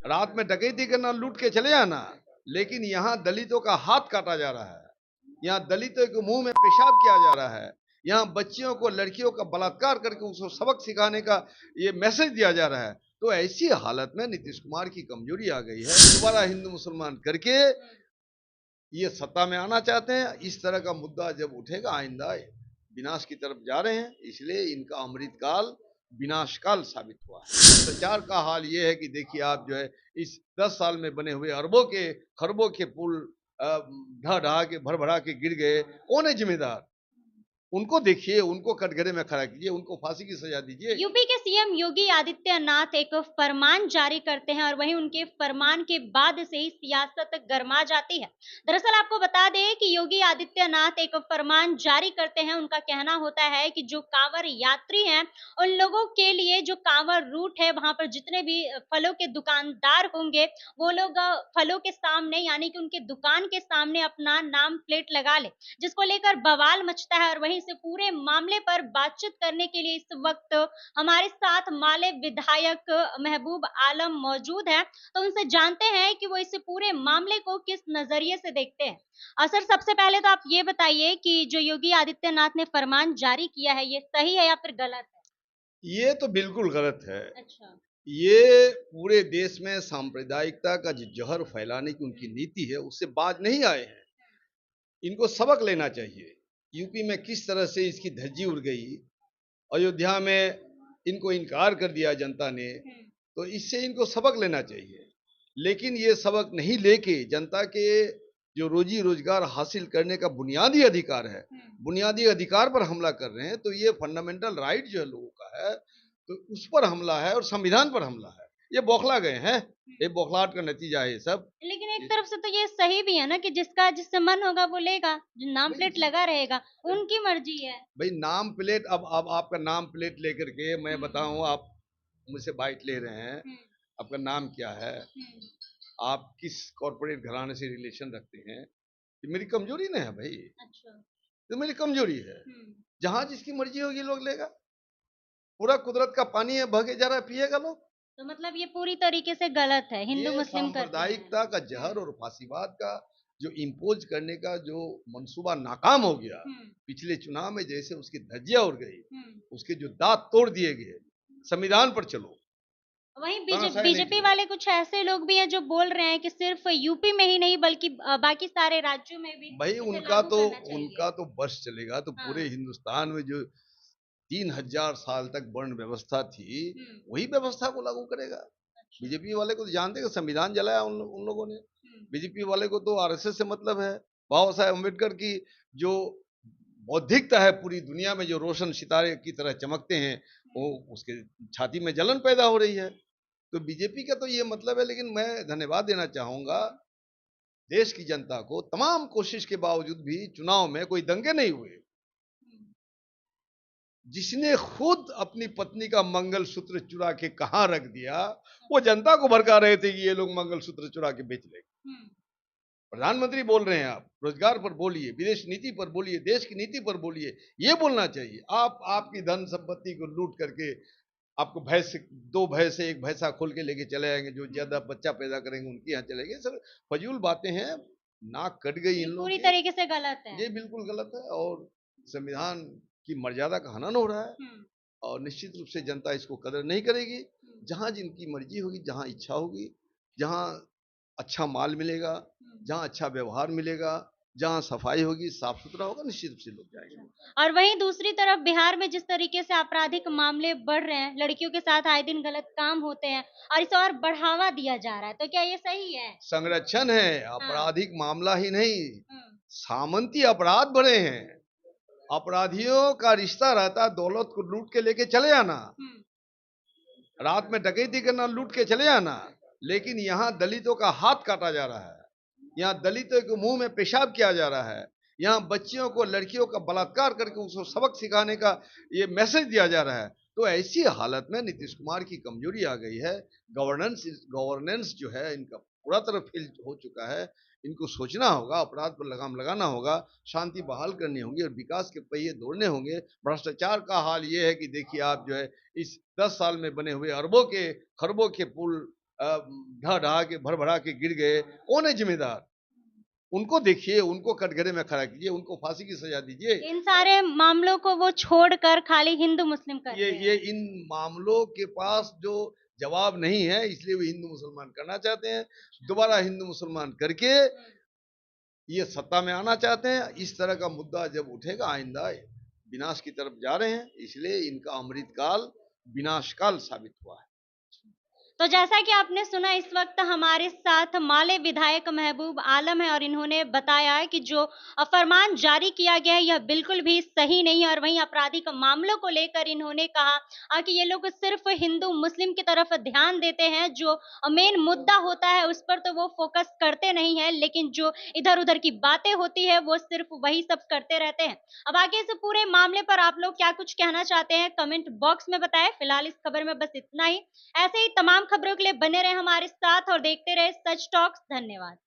रात में डकैती करना, लूट के चले आना, लेकिन यहाँ दलितों का हाथ काटा जा रहा है, यहाँ दलितों के मुंह में पेशाब किया जा रहा है, यहाँ बच्चियों को, लड़कियों का बलात्कार करके उसको सबक सिखाने का ये मैसेज दिया जा रहा है। तो ऐसी हालत में नीतीश कुमार की कमजोरी आ गई है। दोबारा हिंदू मुसलमान करके ये सत्ता में आना चाहते हैं। इस तरह का मुद्दा जब उठेगा आइंदा विनाश की तरफ जा रहे हैं, इसलिए इनका अमृतकाल विनाशकाल साबित हुआ है। भ्रष्टाचार का हाल ये है कि देखिए आप जो है इस 10 साल में बने हुए अरबों के खरबों के पुल ढह ढहा के भर भरा के गिर गए। कौन है जिम्मेदार? उनको देखिए, उनको कटघरे में खड़ा कीजिए, उनको फांसी की सजा दीजिए। यूपी के सीएम योगी आदित्यनाथ एक फरमान जारी करते हैं और वहीं उनके फरमान के बाद से ही सियासत गर्मा जाती है। दरअसल आपको बता दें कि योगी आदित्यनाथ एक फरमान जारी करते हैं। उनका कहना होता है कि जो कांवड़ यात्री हैं, उन लोगों के लिए जो कांवड़ रूट है, वहां पर जितने भी फलों के दुकानदार होंगे, वो लोग फलों के सामने यानी कि उनके दुकान के सामने अपना नाम प्लेट लगा ले, जिसको लेकर बवाल मचता है। और वहीं से पूरे मामले पर बातचीत करने के लिए इस वक्त हमारे साथ माले विधायक महबूब आलम मौजूद हैं, तो उनसे जानते हैं कि वो इस पूरे मामले को किस नजरिए से देखते हैं। सर, सबसे पहले तो आप ये बताइए कि जो योगी आदित्यनाथ ने फरमान जारी किया है, ये सही है या फिर गलत है? ये तो बिल्कुल गलत है। अच्छा। ये पूरे देश में सांप्रदायिकता का जो जहर फैलाने की उनकी नीति है, उससे बाज नहीं आए हैं। इनको सबक लेना चाहिए। यूपी में किस तरह से इसकी धज्जी उड़ गई, अयोध्या में इनको इनकार कर दिया जनता ने, तो इससे इनको सबक लेना चाहिए। लेकिन ये सबक नहीं लेके जनता के जो रोजी रोजगार हासिल करने का बुनियादी अधिकार है, बुनियादी अधिकार पर हमला कर रहे हैं। तो ये फंडामेंटल राइट जो है लोगों का है, तो उस पर हमला है और संविधान पर हमला है। ये बौखला गए हैं, ये बौखलाहट का नतीजा है ये सब। लेकिन एक तरफ से तो ये सही भी है ना कि जिसका जिससे मन होगा वो लेगा, जो नाम प्लेट लगा रहेगा, उनकी मर्जी है। भाई नाम प्लेट, अब आपका नाम प्लेट लेकर के मैं बताऊं, आप मुझसे बाइट ले रहे हैं, आपका नाम क्या है, आप किस कॉर्पोरेट घराने से रिलेशन रखते हैं, ये मेरी कमजोरी नहीं है भाई। अच्छा। तो मेरी कमजोरी है। जहां जिसकी मर्जी होगी लोग लेगा। पूरा कुदरत का पानी है, बह के जा रहा है, पिएगा लोग। तो मतलब ये पूरी तरीके से गलत है, हिंदू ये मुस्लिम करते हैं। सांप्रदायिकता का जहर और फांसीवाद का जो इम्पोज करने का जो मंसूबा नाकाम हो गया, पिछले चुनाव में जैसे उसकी धज्जियां उड़ गई, उसके जो दांत तोड़ दिए गए, संविधान पर चलो। वहीं तानाशाही नहीं बीजेपी चलेगा वाले कुछ ऐसे लोग भी हैं जो बोल रहे हैं कि सिर्फ यूपी में ही नहीं बल्कि बाकी सारे राज्यों में भी भाई। इसे उनका लागू तो करना चाहिए। उनका तो बस चलेगा तो पूरे हाँ। हिंदुस्तान में जो 3000 साल तक वर्ण व्यवस्था थी, वही व्यवस्था को लागू करेगा। अच्छा। बीजेपी वाले को तो जानते हैं कि संविधान जलाया उन लोगों ने। बीजेपी वाले को तो आरएसएस से मतलब है। बाबा साहेब अम्बेडकर की जो बौद्धिकता है पूरी दुनिया में, जो रोशन सितारे की तरह चमकते हैं, वो उसके छाती में जलन पैदा हो रही है। तो बीजेपी का तो ये मतलब है। लेकिन मैं धन्यवाद देना चाहूंगा देश की जनता को, तमाम कोशिश के बावजूद भी चुनाव में कोई दंगे नहीं हुए। जिसने खुद अपनी पत्नी का मंगलसूत्र चुरा के कहां रख दिया, वो जनता को भड़का रहे थे कि ये लोग मंगलसूत्र चुरा के बेच लेंगे। प्रधानमंत्री बोल रहे हैं, आप रोजगार पर बोलिए, विदेश नीति पर बोलिए, देश की नीति पर बोलिए, ये बोलना चाहिए। आप आपकी धन संपत्ति को लूट करके आपको भैंस से, 2 भैंस से एक भैंसा खोल के लेके चले आएंगे, जो ज्यादा बच्चा पैदा करेंगे उनके यहाँ चलेंगे। सर फजूल बातें हैं। नाक कट गई इन लोगों पूरी की। तरीके से गलत है। ये बिल्कुल गलत है और संविधान की मर्यादा का हनन हो रहा है। और निश्चित रूप से जनता इसको कदर नहीं करेगी। जहां जिनकी मर्जी होगी, जहां इच्छा होगी, जहां अच्छा माल मिलेगा, जहां अच्छा व्यवहार मिलेगा, जहां सफाई होगी, साफ सुथरा होगा, निश्चित रूप से लोग जाएंगे। और वहीं दूसरी तरफ बिहार में जिस तरीके से आपराधिक मामले बढ़ रहे हैं, लड़कियों के साथ आए दिन गलत काम होते हैं और इसे और बढ़ावा दिया जा रहा है, तो क्या ये सही है? संरक्षण है, हाँ। आपराधिक मामला ही नहीं, सामंती अपराध बढ़े हैं। अपराधियों का रिश्ता रहता है दौलत को लूट के लेके चले आना, रात में डकैती करना, लूट के चले आना। लेकिन यहाँ दलितों का हाथ काटा जा रहा है, यहाँ दलितों के मुंह में पेशाब किया जा रहा है, यहाँ बच्चियों को, लड़कियों का बलात्कार करके उसको सबक सिखाने का ये मैसेज दिया जा रहा है। तो ऐसी हालत में नीतीश कुमार की कमजोरी आ गई है। गवर्नेंस जो है इनका पूरा तरह फेल हो चुका है। इनको सोचना होगा, अपराध पर लगाम लगाना होगा, शांति बहाल करनी होगी और विकास के पहिए दौड़ने होंगे। भ्रष्टाचार का हाल ये है कि देखिए आप जो है इस 10 साल में बने हुए अरबों के खरबों के पुल ढह ढहा के भर भरा के गिर गए, कौन है जिम्मेदार? उनको देखिए, उनको कटघरे में खड़ा कीजिए, उनको फांसी की सजा दीजिए। इन सारे मामलों को वो छोड़कर खाली हिंदू मुस्लिम कर ये रहे हैं। ये इन मामलों के पास जो जवाब नहीं है, इसलिए वो हिंदू मुसलमान करना चाहते हैं। दोबारा हिंदू मुसलमान करके ये सत्ता में आना चाहते हैं। इस तरह का मुद्दा जब उठेगा आइंदा विनाश की तरफ जा रहे हैं, इसलिए इनका अमृत काल विनाश काल साबित हुआ है। तो जैसा कि आपने सुना, इस वक्त हमारे साथ माले विधायक महबूब आलम है और इन्होंने बताया है कि जो फरमान जारी किया गया है यह बिल्कुल भी सही नहीं है और वहीं आपराधिक मामलों को लेकर इन्होंने कहा कि ये लोग सिर्फ हिंदू मुस्लिम की तरफ ध्यान देते हैं, जो मेन मुद्दा होता है उस पर तो वो फोकस करते नहीं है, लेकिन जो इधर उधर की बातें होती है वो सिर्फ वही सब करते रहते हैं। अब आगे इस पूरे मामले पर आप लोग क्या कुछ कहना चाहते हैं कमेंट बॉक्स में बताएं। फिलहाल इस खबर में बस इतना ही। ऐसे ही तमाम खबरों के लिए बने रहे हमारे साथ और देखते रहे सच टॉक्स। धन्यवाद।